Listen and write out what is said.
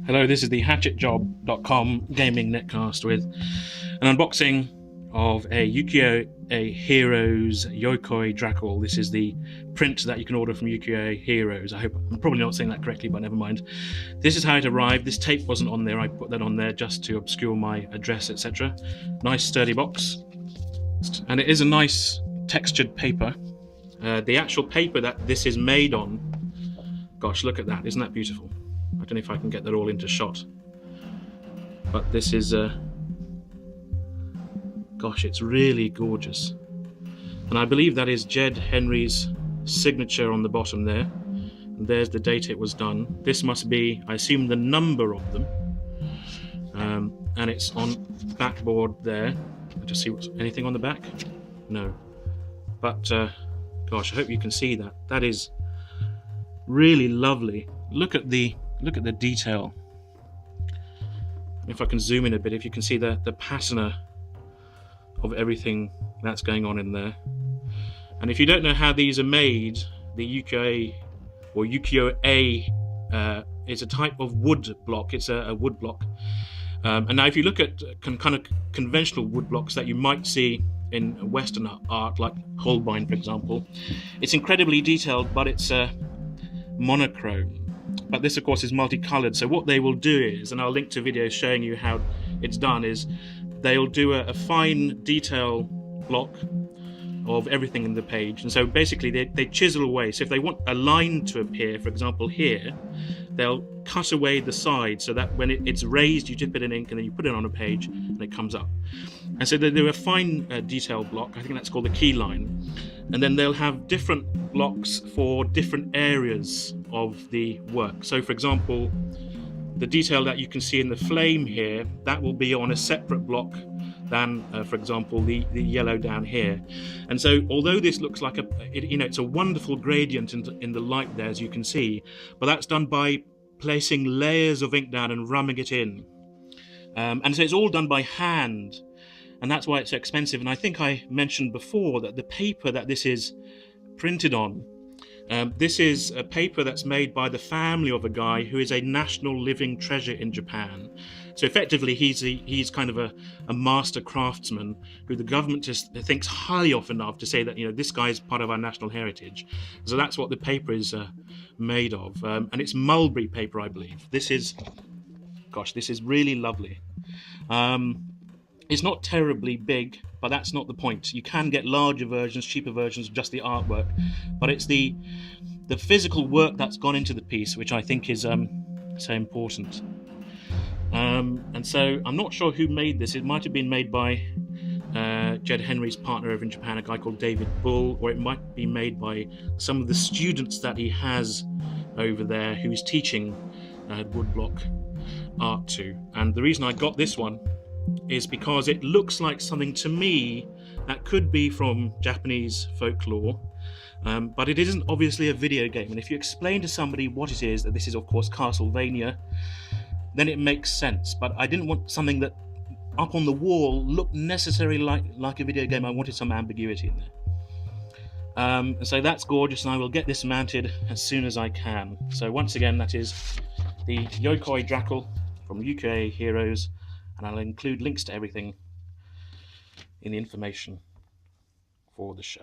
Hello, this is the hatchetjob.com gaming netcast with an unboxing of a Ukiyo-e Heroes Yokai Dracul. This is the print that you can order from Ukiyo-e Heroes. I'm probably not saying that correctly, but never mind. This is how it arrived. This tape wasn't on there. I put that on there just to obscure my address, etc. Nice sturdy box. And it is a nice textured paper. The actual paper that this is made on, gosh, look at that. Isn't that beautiful? I don't know if I can get that all into shot. But this is, gosh, it's really gorgeous. And I believe that is Jed Henry's signature on the bottom there. And there's the date it was done. This must be, I assume, the number of them. And it's on backboard there. I'll just see what's anything on the back. No. But, gosh, I hope you can see that. That is really lovely. Look at the detail. If I can zoom in a bit, if you can see the patina of everything that's going on in there. And if you don't know how these are made, the Ukiyo-e is a type of wood block. It's a wood block. And now if you look at kind of conventional wood blocks that you might see in Western art, like Holbein, for example, it's incredibly detailed, but it's monochrome. But this, of course, is multicolored. So what they will do is, and I'll link to videos showing you how it's done, is they'll do a fine detail block of everything in the page. And so basically they chisel away. So if they want a line to appear, for example here, they'll cut away the side so that when it's raised, you dip it in ink and then you put it on a page and it comes up. And so they do a fine detail block. I think that's called the key line. And then they'll have different blocks for different areas of the work. So for example, the detail that you can see in the flame here, that will be on a separate block than, for example, the yellow down here. And so although this looks like it's a wonderful gradient in the light there, as you can see, but that's done by placing layers of ink down and rubbing it in. And so it's all done by hand. And that's why it's so expensive. And I think I mentioned before that the paper that this is printed on, this is a paper that's made by the family of a guy who is a national living treasure in Japan. So effectively, he's kind of a master craftsman who the government just thinks highly of enough to say that, you know, this guy is part of our national heritage. So that's what the paper is made of. And it's mulberry paper, I believe. This is, gosh, this is really lovely. It's not terribly big, but that's not the point. You can get larger versions, cheaper versions of just the artwork, but it's the physical work that's gone into the piece, which I think is so important. And so I'm not sure who made this. It might have been made by Jed Henry's partner over in Japan, a guy called David Bull, or it might be made by some of the students that he has over there who he's teaching woodblock art to. And the reason I got this one is because it looks like something to me that could be from Japanese folklore, but it isn't obviously a video game. And if you explain to somebody what it is, that this is of course Castlevania, then it makes sense. But I didn't want something that up on the wall looked necessarily like a video game. I wanted some ambiguity in there. So that's gorgeous, and I will get this mounted as soon as I can. So once again, that is the Yokai Dracul from Ukiyo-e Heroes, and I'll include links to everything in the information for the show.